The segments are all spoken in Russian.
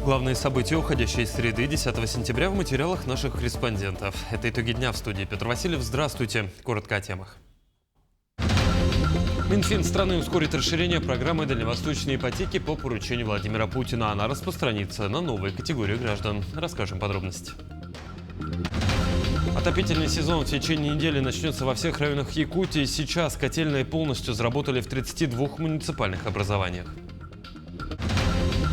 Главные события уходящей среды 10 сентября в материалах наших корреспондентов. Это итоги дня в студии. Петр Васильев, здравствуйте. Коротко о темах. Минфин страны ускорит расширение программы дальневосточной ипотеки по поручению Владимира Путина. Она распространится на новые категории граждан. Расскажем подробности. Отопительный сезон в течение недели начнется во всех районах Якутии. Сейчас котельные полностью заработали в 32 муниципальных образованиях.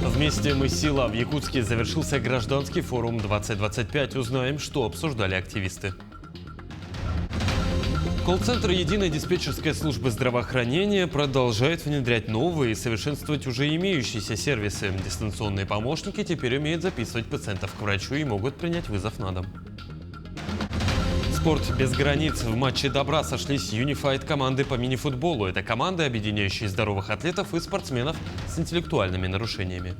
Вместе мы сила. В Якутске завершился гражданский форум 2025. Узнаем, что обсуждали активисты. Колл-центр единой диспетчерской службы здравоохранения продолжает внедрять новые и совершенствовать уже имеющиеся сервисы. Дистанционные помощники теперь умеют записывать пациентов к врачу и могут принять вызов на дом. Спорт без границ. В матче добра сошлись Unified команды по мини-футболу. Это команды, объединяющие здоровых атлетов и спортсменов с интеллектуальными нарушениями.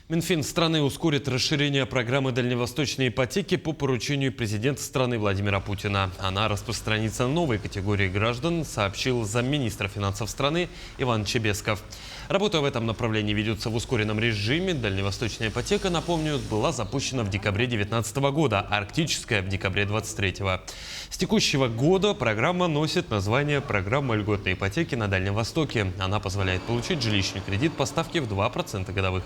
Минфин страны ускорит расширение программы дальневосточной ипотеки по поручению президента страны Владимира Путина. Она распространится на новые категории граждан, сообщил замминистра финансов страны Иван Чебесков. Работа в этом направлении ведется в ускоренном режиме. Дальневосточная ипотека, напомню, была запущена в декабре 2019 года, а арктическая в декабре 2023. С текущего года программа носит название «Программа льготной ипотеки на Дальнем Востоке». Она позволяет получить жилищный кредит по ставке в 2% годовых.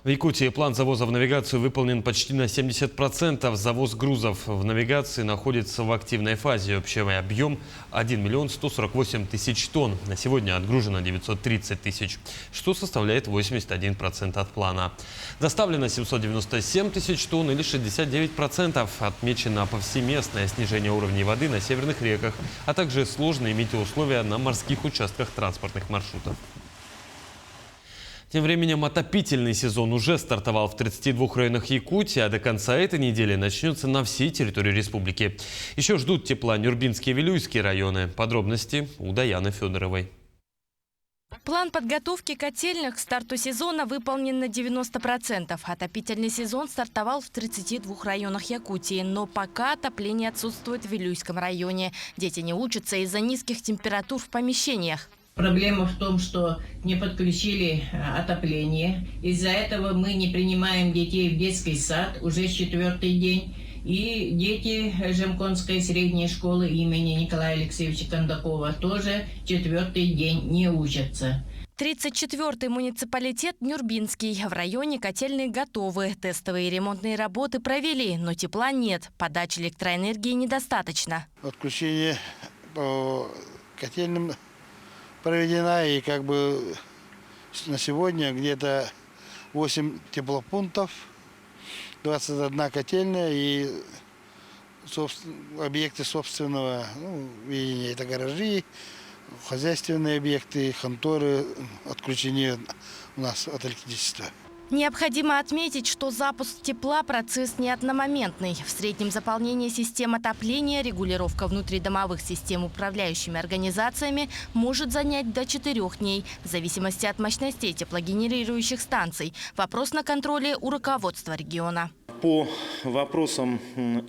В Якутии план завоза в навигацию выполнен почти на 70%. Завоз грузов в навигации находится в активной фазе. Общий объем 1 148 000 тонн. На сегодня отгружено 930 тысяч, что составляет 81% от плана. Доставлено 797 000 тонн или 69%. Отмечено повсеместное снижение уровней воды на северных реках, а также сложные метеоусловия на морских участках транспортных маршрутов. Тем временем отопительный сезон уже стартовал в 32 районах Якутии, а до конца этой недели начнется на всей территории республики. Еще ждут тепла Нюрбинские и Вилюйские районы. Подробности у Даяны Федоровой. План подготовки котельных к старту сезона выполнен на 90%. Отопительный сезон стартовал в 32 районах Якутии, но пока отопление отсутствует в Вилюйском районе. Дети не учатся из-за низких температур в помещениях. Проблема в том, что не подключили отопление. Из-за этого мы не принимаем детей в детский сад уже 4-й день. И дети Жемконской средней школы имени Николая Алексеевича Кондакова тоже 4-й день не учатся. 34-й муниципалитет Нюрбинский. В районе котельные готовы. Тестовые ремонтные работы провели, но тепла нет. Подачи электроэнергии недостаточно. Отключение по котельным проведена, и на сегодня где-то 8 теплопунктов, 21 котельная и объекты собственного видения. Это гаражи, хозяйственные объекты, конторы отключены у нас от электричества. Необходимо отметить, что запуск тепла – процесс не одномоментный. В среднем заполнение систем отопления, регулировка внутридомовых систем управляющими организациями может занять до 4 дней, в зависимости от мощностей теплогенерирующих станций. Вопрос на контроле у руководства региона. По вопросам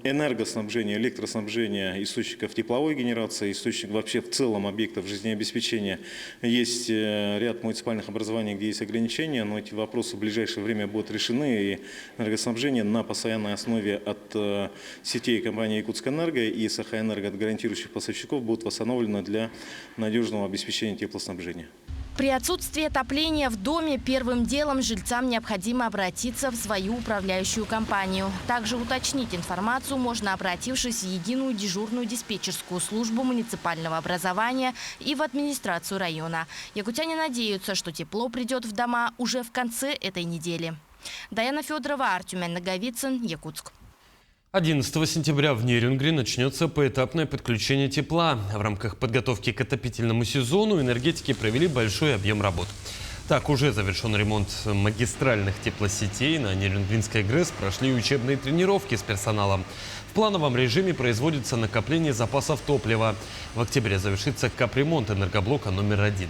энергоснабжения, электроснабжения, источников тепловой генерации, источников вообще в целом объектов жизнеобеспечения, есть ряд муниципальных образований, где есть ограничения, но эти вопросы в ближайшее время будут решены, и энергоснабжение на постоянной основе от сетей компании «Якутскэнерго» и «Сахаэнерго» от гарантирующих поставщиков будут восстановлены для надежного обеспечения теплоснабжения. При отсутствии отопления в доме первым делом жильцам необходимо обратиться в свою управляющую компанию. Также уточнить информацию можно, обратившись в единую дежурную диспетчерскую службу муниципального образования и в администрацию района. Якутяне надеются, что тепло придет в дома уже в конце этой недели. Даяна Федорова, Артем Наговицын, Якутск. 11 сентября в Нерюнгри начнется поэтапное подключение тепла. В рамках подготовки к отопительному сезону энергетики провели большой объем работ. Так, уже завершен ремонт магистральных теплосетей. На Нерюнгринской ГРЭС прошли учебные тренировки с персоналом. В плановом режиме производится накопление запасов топлива. В октябре завершится капремонт энергоблока номер 1.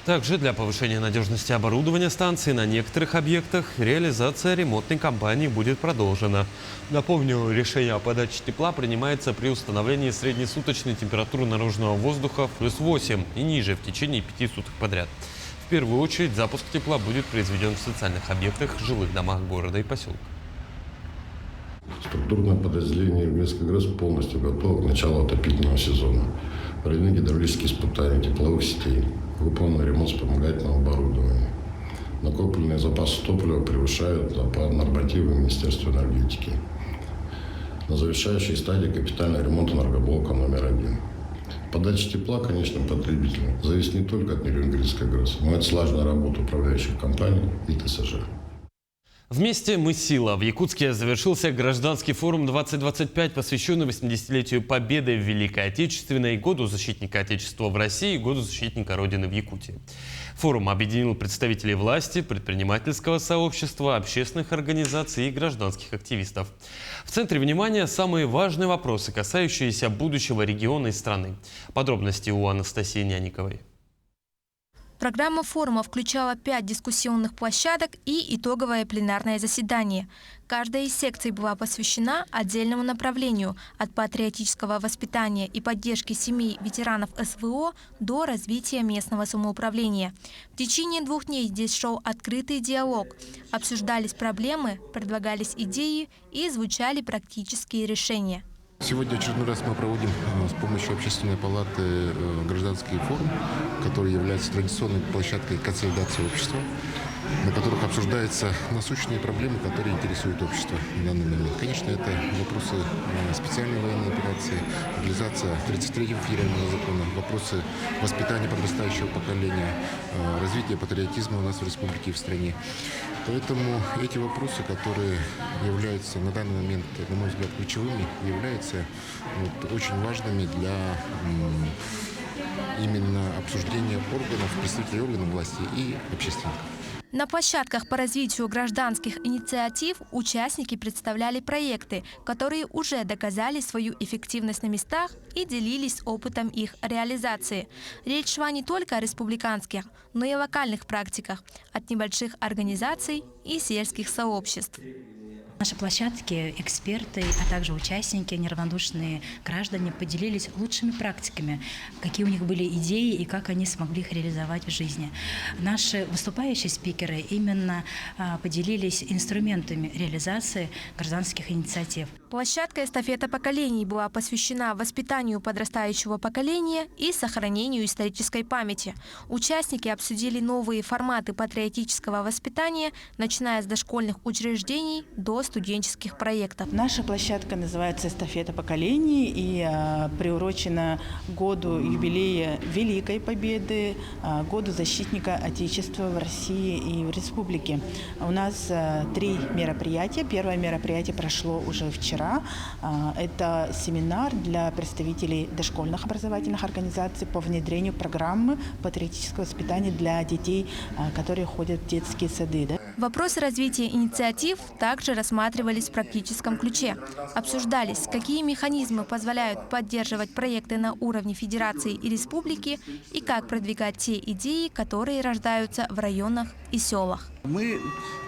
Также для повышения надежности оборудования станции на некоторых объектах реализация ремонтной кампании будет продолжена. Напомню, решение о подаче тепла принимается при установлении среднесуточной температуры наружного воздуха +8 и ниже в течение 5 суток подряд. В первую очередь запуск тепла будет произведен в социальных объектах, жилых домах города и поселка. Структурное подразделение Минскогрэс полностью готово к началу отопительного сезона. Проведены гидравлические испытания тепловых сетей, выполнен ремонт вспомогательного оборудования. Накопленные запасы топлива превышают нормативы Министерства энергетики. На завершающей стадии капитальный ремонт энергоблока номер 1. Подача тепла конечным потребителям зависит не только от Минскогрэс, но и от слаженной работы управляющих компаний и ТСЖ. Вместе мы сила. В Якутске завершился гражданский форум 2025, посвященный 80-летию Победы в Великой Отечественной, Году защитника Отечества в России и Году защитника Родины в Якутии. Форум объединил представителей власти, предпринимательского сообщества, общественных организаций и гражданских активистов. В центре внимания самые важные вопросы, касающиеся будущего региона и страны. Подробности у Анастасии Няниковой. Программа форума включала 5 дискуссионных площадок и итоговое пленарное заседание. Каждая из секций была посвящена отдельному направлению – от патриотического воспитания и поддержки семей ветеранов СВО до развития местного самоуправления. В течение 2 дней здесь шел открытый диалог. Обсуждались проблемы, предлагались идеи и звучали практические решения. Сегодня очередной раз мы проводим с помощью Общественной палаты гражданский форум, который является традиционной площадкой консолидации общества, на которых обсуждаются насущные проблемы, которые интересуют общество в данный момент. Конечно, это вопросы специальной военной операции, реализация 33-го федерального закона, вопросы воспитания подрастающего поколения, развития патриотизма у нас в республике и в стране. Поэтому эти вопросы, которые являются на данный момент, на мой взгляд, ключевыми, являются очень важными для именно обсуждения органов, представителей органов власти и общественников. На площадках по развитию гражданских инициатив участники представляли проекты, которые уже доказали свою эффективность на местах и делились опытом их реализации. Речь шла не только о республиканских, но и локальных практиках от небольших организаций и сельских сообществ. Наши площадки, эксперты, а также участники, неравнодушные граждане поделились лучшими практиками, какие у них были идеи и как они смогли их реализовать в жизни. Наши выступающие спикеры именно поделились инструментами реализации гражданских инициатив. Площадка «Эстафета поколений» была посвящена воспитанию подрастающего поколения и сохранению исторической памяти. Участники обсудили новые форматы патриотического воспитания, начиная с дошкольных учреждений до студенческих проектов. Наша площадка называется «Эстафета поколений» и приурочена году юбилея Великой Победы, году защитника Отечества в России и в республике. У нас 3 мероприятия. Первое мероприятие прошло уже вчера. Это семинар для представителей дошкольных образовательных организаций по внедрению программы патриотического воспитания для детей, которые ходят в детские сады. Вопросы развития инициатив также рассматривались в практическом ключе. Обсуждались, какие механизмы позволяют поддерживать проекты на уровне федерации и республики и как продвигать те идеи, которые рождаются в районах и селах. Мы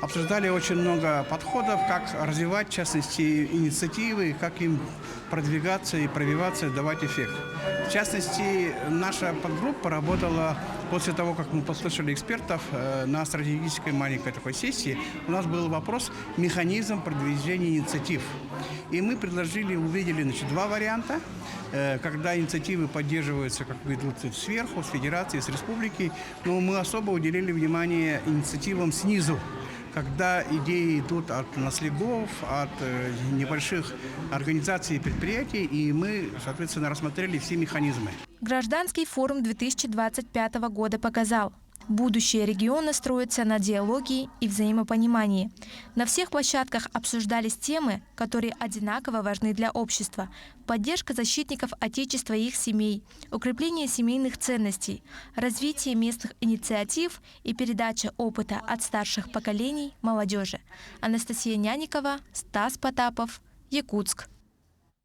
обсуждали очень много подходов, как развивать, в частности, инициативы, как им продвигаться и пробиваться, давать эффект. В частности, наша подгруппа работала после того, как мы послушали экспертов на стратегической маленькой такой сессии. У нас был вопрос механизм продвижения инициатив. И мы увидели 2 варианта, когда инициативы поддерживаются, как идут сверху, с федерации, с республики, но мы особо уделили внимание инициативам снизу, когда идеи идут от наследов, от небольших организаций и предприятий, и мы, соответственно, рассмотрели все механизмы. Гражданский форум 2025 года показал, будущее региона строится на диалоге и взаимопонимании. На всех площадках обсуждались темы, которые одинаково важны для общества. Поддержка защитников Отечества и их семей, укрепление семейных ценностей, развитие местных инициатив и передача опыта от старших поколений молодежи. Анастасия Няникова, Стас Потапов, Якутск.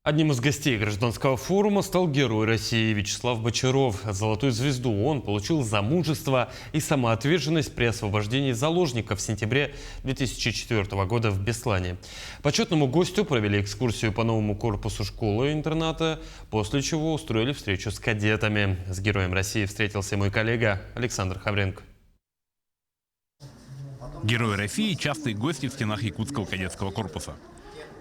Одним из гостей гражданского форума стал герой России Вячеслав Бочаров. Золотую звезду он получил за мужество и самоотверженность при освобождении заложников в сентябре 2004 года в Беслане. Почетному гостю провели экскурсию по новому корпусу школы-интерната, после чего устроили встречу с кадетами. С героем России встретился мой коллега Александр Хавренко. Герои России – частые гости в стенах якутского кадетского корпуса.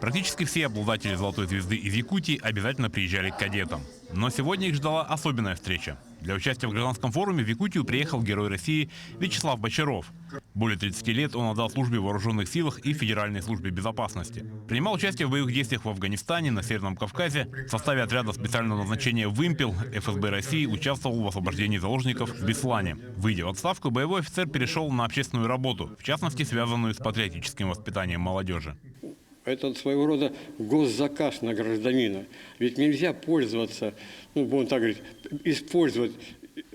Практически все обладатели золотой звезды из Якутии обязательно приезжали к кадетам. Но сегодня их ждала особенная встреча. Для участия в гражданском форуме в Якутию приехал герой России Вячеслав Бочаров. Более 30 лет он отдал службе в вооруженных силах и Федеральной службе безопасности. Принимал участие в боевых действиях в Афганистане, на Северном Кавказе. В составе отряда специального назначения «Вымпел» ФСБ России участвовал в освобождении заложников в Беслане. Выйдя в отставку, боевой офицер перешел на общественную работу, в частности, связанную с патриотическим воспитанием молодежи. Это своего рода госзаказ на гражданина. Ведь нельзя пользоваться, будем так говорить, использовать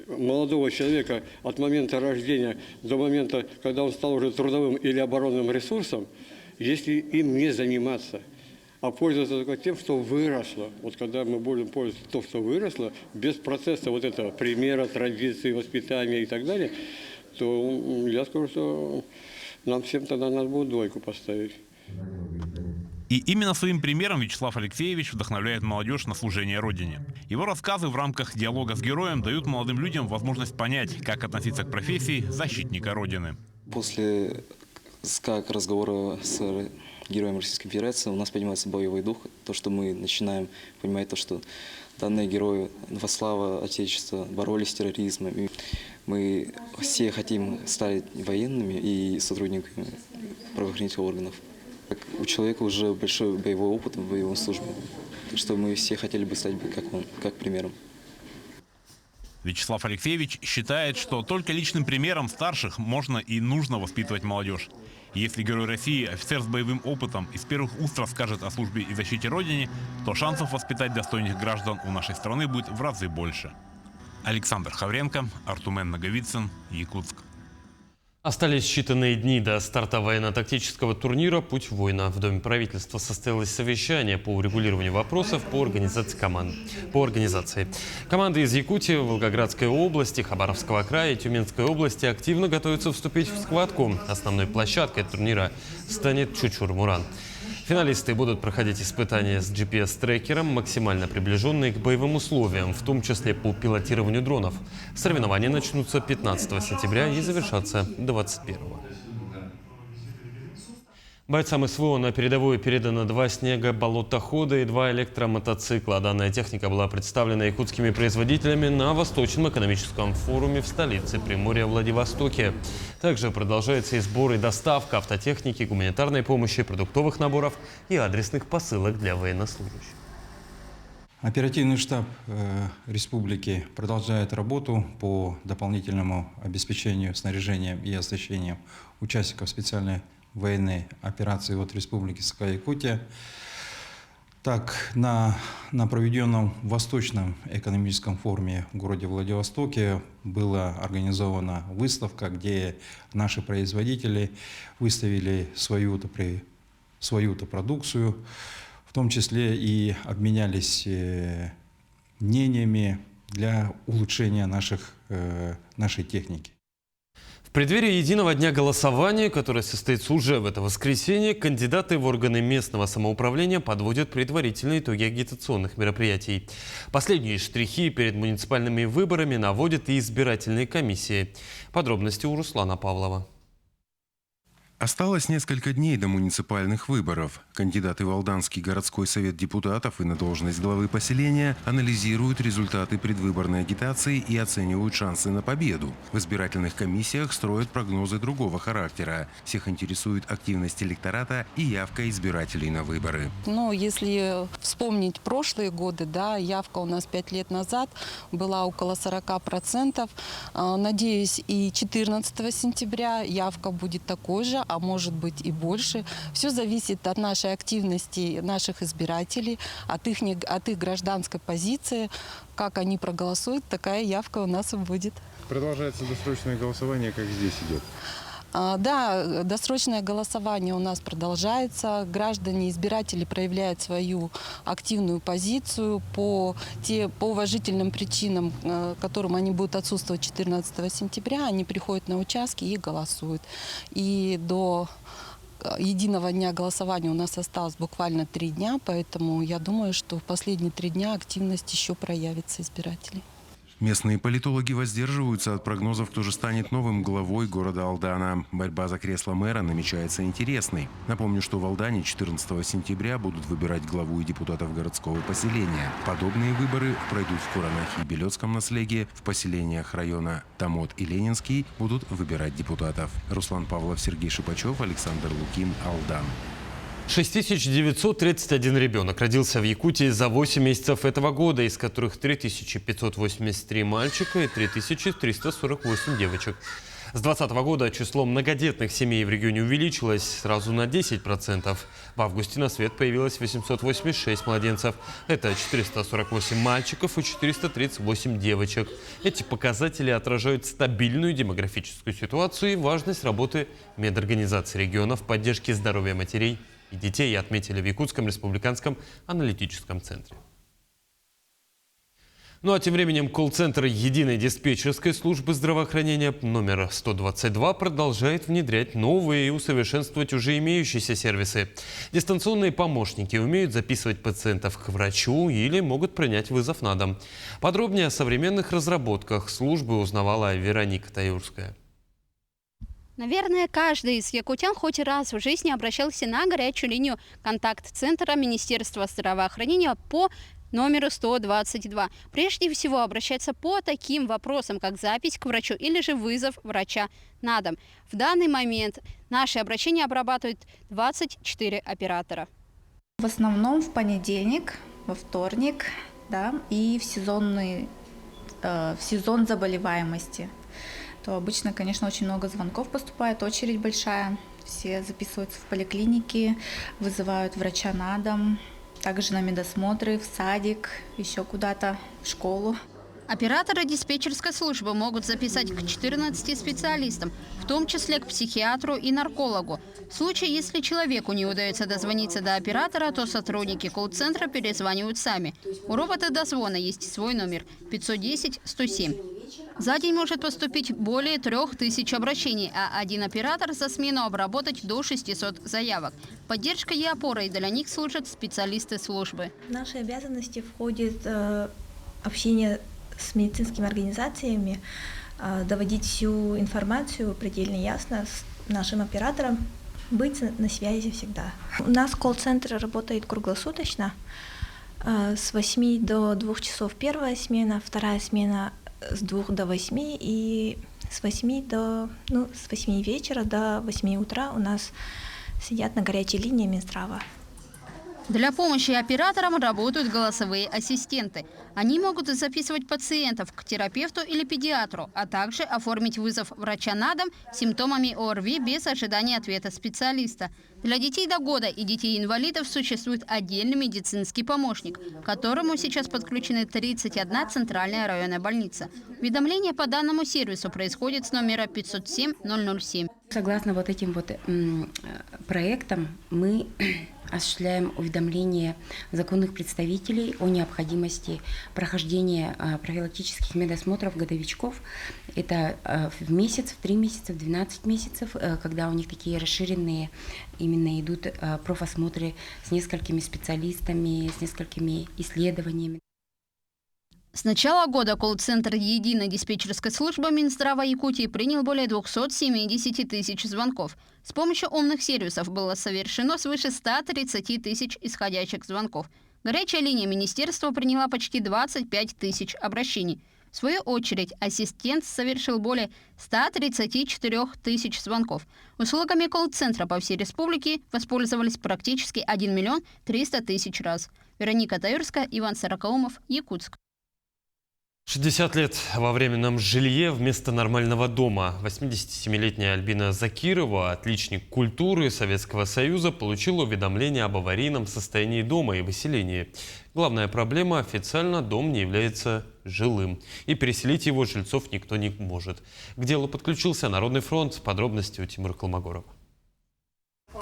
молодого человека от момента рождения до момента, когда он стал уже трудовым или оборонным ресурсом, если им не заниматься, а пользоваться только тем, что выросло. Вот когда мы будем пользоваться тем, что выросло, без процесса вот этого примера, традиции, воспитания и так далее, то я скажу, что нам всем тогда надо будет двойку поставить. И именно своим примером Вячеслав Алексеевич вдохновляет молодежь на служение Родине. Его рассказы в рамках диалога с героем дают молодым людям возможность понять, как относиться к профессии защитника Родины. После разговора с героем Российской Федерации у нас поднимается боевой дух. То, что мы начинаем понимать, то, что данные герои во славу Отечества боролись с терроризмом. И мы все хотим стать военными и сотрудниками правоохранительных органов. У человека уже большой боевой опыт в боевой службе. Так что мы все хотели бы стать как он, как примером. Вячеслав Алексеевич считает, что только личным примером старших можно и нужно воспитывать молодежь. И если герой России, офицер с боевым опытом, из первых уст расскажет о службе и защите Родине, то шансов воспитать достойных граждан у нашей страны будет в разы больше. Александр Хавренко, Артумен Наговицын, Якутск. Остались считанные дни до старта военно-тактического турнира «Путь воина». В Доме правительства состоялось совещание по урегулированию вопросов по организации команд. Команды из Якутии, Волгоградской области, Хабаровского края и Тюменской области активно готовятся вступить в схватку. Основной площадкой турнира станет Чучур-Муран. Финалисты будут проходить испытания с GPS-трекером, максимально приближенные к боевым условиям, в том числе по пилотированию дронов. Соревнования начнутся 15 сентября и завершатся 21-го. Бойцам СВО на передовую передано 2 снегоболотохода и 2 электромотоцикла. Данная техника была представлена якутскими производителями на Восточном экономическом форуме в столице Приморья Владивостоке. Также продолжается и сбор и доставка автотехники, гуманитарной помощи, продуктовых наборов и адресных посылок для военнослужащих. Оперативный штаб республики продолжает работу по дополнительному обеспечению снаряжением и оснащением участников специальной военной операции от Республики Саха-Якутия. Так, на проведенном Восточном экономическом форуме в городе Владивостоке была организована выставка, где наши производители выставили свою-то продукцию, в том числе и обменялись мнениями для улучшения нашей техники. В преддверии единого дня голосования, который состоится уже в это воскресенье, кандидаты в органы местного самоуправления подводят предварительные итоги агитационных мероприятий. Последние штрихи перед муниципальными выборами наводят и избирательные комиссии. Подробности у Руслана Павлова. Осталось несколько дней до муниципальных выборов. Кандидаты в Алданский городской совет депутатов и на должность главы поселения анализируют результаты предвыборной агитации и оценивают шансы на победу. В избирательных комиссиях строят прогнозы другого характера. Всех интересует активность электората и явка избирателей на выборы. Но если вспомнить прошлые годы, явка у нас 5 лет назад была около 40%. Надеюсь, и 14 сентября явка будет такой же, а может быть и больше. Все зависит от нашей активности наших избирателей, от их гражданской позиции. Как они проголосуют, такая явка у нас и будет. Продолжается досрочное голосование, как здесь идет? Да, досрочное голосование у нас продолжается. Граждане, избиратели проявляют свою активную позицию по уважительным причинам, которым они будут отсутствовать 14 сентября. Они приходят на участки и голосуют. И до единого дня голосования у нас осталось буквально 3 дня, поэтому я думаю, что в последние 3 дня активность еще проявится избирателей. Местные политологи воздерживаются от прогнозов, кто же станет новым главой города Алдана. Борьба за кресло мэра намечается интересной. Напомню, что в Алдане 14 сентября будут выбирать главу и депутатов городского поселения. Подобные выборы пройдут в Куранахе и Белецком наследии. В поселениях района Тамот и Ленинский будут выбирать депутатов. Руслан Павлов, Сергей Шипачев, Александр Лукин, Алдан. 6931 ребенок родился в Якутии за 8 месяцев этого года, из которых 3583 мальчика и 3348 девочек. С 2020 года число многодетных семей в регионе увеличилось сразу на 10%. В августе на свет появилось 886 младенцев. Это 448 мальчиков и 438 девочек. Эти показатели отражают стабильную демографическую ситуацию и важность работы медорганизаций региона в поддержке здоровья матерей и детей, отметили в Якутском республиканском аналитическом центре. Ну а тем временем колл-центр единой диспетчерской службы здравоохранения номер 122 продолжает внедрять новые и усовершенствовать уже имеющиеся сервисы. Дистанционные помощники умеют записывать пациентов к врачу или могут принять вызов на дом. Подробнее о современных разработках службы узнавала Вероника Таюрская. Наверное, каждый из якутян хоть раз в жизни обращался на горячую линию контакт-центра Министерства здравоохранения по номеру 122. Прежде всего обращаться по таким вопросам, как запись к врачу или же вызов врача на дом. В данный момент наши обращения обрабатывают 24 оператора. В основном в понедельник, во вторник, да, и в сезон заболеваемости. То обычно, конечно, очень много звонков поступает, очередь большая. Все записываются в поликлинике, вызывают врача на дом, также на медосмотры, в садик, еще куда-то, в школу. Операторы диспетчерской службы могут записать к 14 специалистам, в том числе к психиатру и наркологу. В случае, если человеку не удается дозвониться до оператора, то сотрудники колл-центра перезванивают сами. У робота-дозвона есть свой номер – 510-107. За день может поступить более 3000 обращений, а один оператор за смену обработать до 600 заявок. Поддержкой и опорой для них служат специалисты службы. В наши обязанности входит общение с медицинскими организациями, доводить всю информацию предельно ясно с нашим оператором, быть на связи всегда. У нас колл-центр работает круглосуточно, с 8 до 2 часов первая смена, вторая смена с 2 до 8 и с 8 вечера до 8 утра у нас сидят на горячей линии Минздрава. Для помощи операторам работают голосовые ассистенты. Они могут записывать пациентов к терапевту или педиатру, а также оформить вызов врача на дом с симптомами ОРВИ без ожидания ответа специалиста. Для детей до года и детей-инвалидов существует отдельный медицинский помощник, к которому сейчас подключены 31 центральная районная больница. Уведомление по данному сервису происходит с номера 507-007. Согласно вот этим проектам мы осуществляем уведомление законных представителей о необходимости прохождения профилактических медосмотров годовичков. Это в месяц, в 3 месяца, в 12 месяцев, когда у них такие расширенные именно идут профосмотры с несколькими специалистами, с несколькими исследованиями. С начала года колл-центр единой диспетчерской службы Минздрава Якутии принял более 270 тысяч звонков. С помощью умных сервисов было совершено свыше 130 тысяч исходящих звонков. Горячая линия министерства приняла почти 25 тысяч обращений. В свою очередь, ассистент совершил более 134 тысяч звонков. Услугами колл-центра по всей республике воспользовались практически 1 300 000 раз. Вероника Таюрская, Иван Сорокаумов, Якутск. 60 лет во временном жилье вместо нормального дома. 87-летняя Альбина Закирова, отличник культуры Советского Союза, получила уведомление об аварийном состоянии дома и выселении. Главная проблема – официально дом не является жилым. И переселить его жильцов никто не может. К делу подключился Народный фронт. Подробности у Тимура Колмогорова.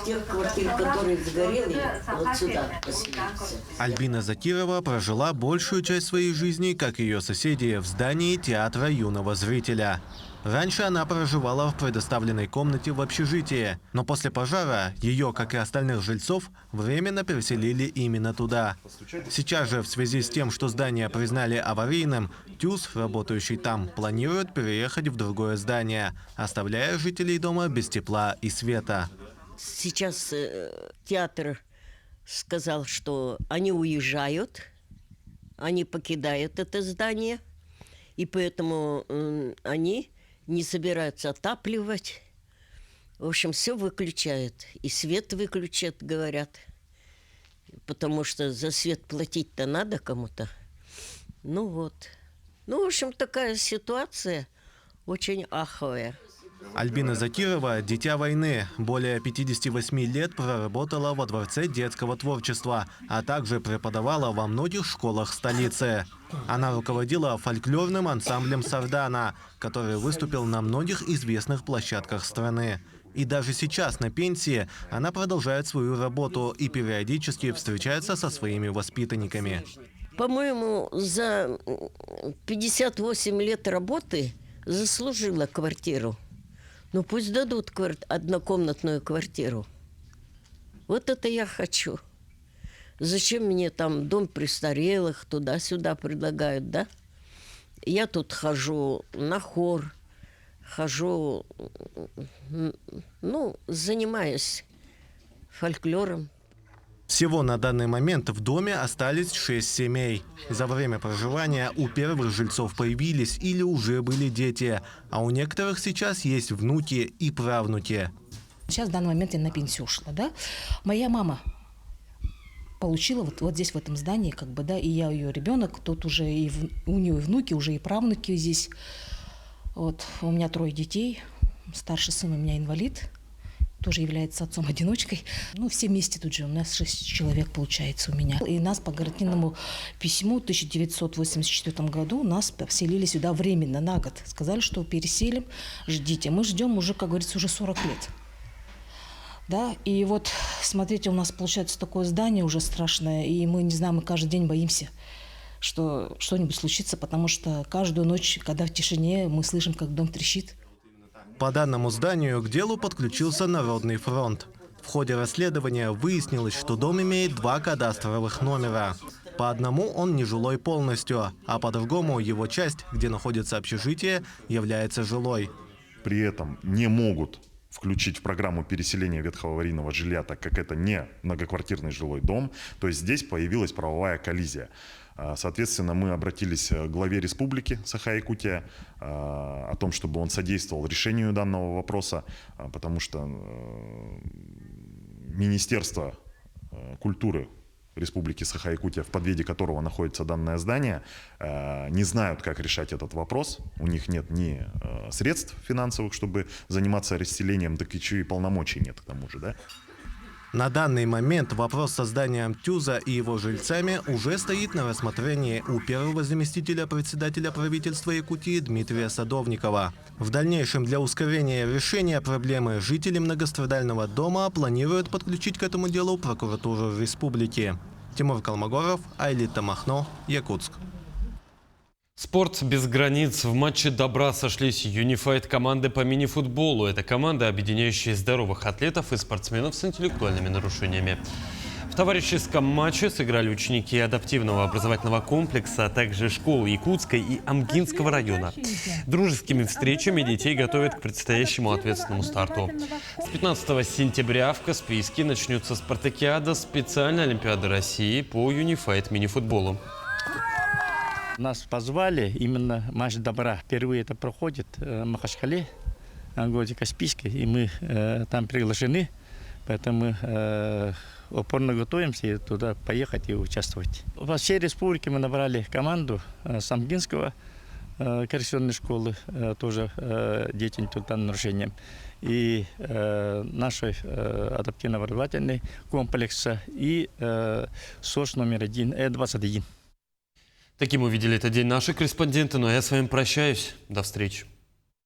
Тех квартир, которые сгорели, вот сюда поселиться. Альбина Закирова прожила большую часть своей жизни, как ее соседи, в здании театра юного зрителя. Раньше она проживала в предоставленной комнате в общежитии, но после пожара ее, как и остальных жильцов, временно переселили именно туда. Сейчас же, в связи с тем, что здание признали аварийным, ТЮЗ, работающий там, планирует переехать в другое здание, оставляя жителей дома без тепла и света. Сейчас театр сказал, что они уезжают, они покидают это здание, и поэтому они не собираются отапливать. В общем, все выключают. И свет выключат, говорят. Потому что за свет платить-то надо кому-то. Ну вот. Ну, в общем, такая ситуация очень аховая. Альбина Закирова – дитя войны. Более 58 лет проработала во Дворце детского творчества, а также преподавала во многих школах столицы. Она руководила фольклорным ансамблем «Сардана», который выступил на многих известных площадках страны. И даже сейчас, на пенсии, она продолжает свою работу и периодически встречается со своими воспитанниками. По-моему, за 58 лет работы заслужила квартиру. Ну пусть дадут однокомнатную квартиру. Вот это я хочу. Зачем мне там дом престарелых, туда-сюда предлагают, да? Я тут хожу на хор, хожу, ну, занимаюсь фольклором. Всего на данный момент в доме остались 6 семей. За время проживания у первых жильцов появились или уже были дети, а у некоторых сейчас есть внуки и правнуки. Сейчас в данный момент я на пенсию ушла, да? Моя мама получила вот здесь, в этом здании, как бы, да, и я ее ребенок, тут уже и у нее и внуки, уже и правнуки здесь. Вот, у меня 3 детей, старший сын у меня инвалид. Тоже является отцом-одиночкой. Ну, все вместе тут же, у нас 6 человек получается у меня. И нас по гарантийному письму в 1984 году нас поселили сюда временно, на год. Сказали, что переселим, ждите. Мы ждем уже, как говорится, уже 40 лет. Да, и вот, смотрите, у нас получается такое здание уже страшное, и мы, не знаю, мы каждый день боимся, что что-нибудь случится, потому что каждую ночь, когда в тишине, мы слышим, как дом трещит. По данному зданию к делу подключился Народный фронт. В ходе расследования выяснилось, что дом имеет 2 кадастровых номера. По одному он нежилой полностью, а по другому его часть, где находится общежитие, является жилой. При этом не могут включить в программу переселения ветхого аварийного жилья, так как это не многоквартирный жилой дом. То есть здесь появилась правовая коллизия. Соответственно, мы обратились к главе республики Саха-Якутия о том, чтобы он содействовал решению данного вопроса, потому что Министерство культуры Республики Саха-Якутия, в подведе которого находится данное здание, не знают, как решать этот вопрос. У них нет ни средств финансовых, чтобы заниматься расселением, так еще и полномочий нет к тому же, да? На данный момент вопрос с созданием ТЮЗа и его жильцами уже стоит на рассмотрении у первого заместителя председателя правительства Якутии Дмитрия Садовникова. В дальнейшем для ускорения решения проблемы жители многострадального дома планируют подключить к этому делу прокуратуру республики. Тимур Колмогоров, Айлита Махно, Якутск. Спорт без границ. В матче добра сошлись Unified команды по мини-футболу. Это команда, объединяющая здоровых атлетов и спортсменов с интеллектуальными нарушениями. В товарищеском матче сыграли ученики адаптивного образовательного комплекса, а также школ Якутской и Амгинского района. Дружескими встречами детей готовят к предстоящему ответственному старту. С 15 сентября в Каспийске начнется спартакиада специальной Олимпиады России по Unified мини-футболу. Нас позвали, именно матч добра. Впервые это проходит в Махачкале, в городе Каспийске, и мы там приглашены, поэтому мы упорно готовимся и туда поехать и участвовать. Во всей республике мы набрали команду с Амгинского коррекционной школы, тоже дети с интеллектуальным нарушением, и нашей адаптивно-образовательный комплекса, и СОЖ номер 1, Э21. Таким увидели этот день наши корреспонденты, но я с вами прощаюсь. До встречи.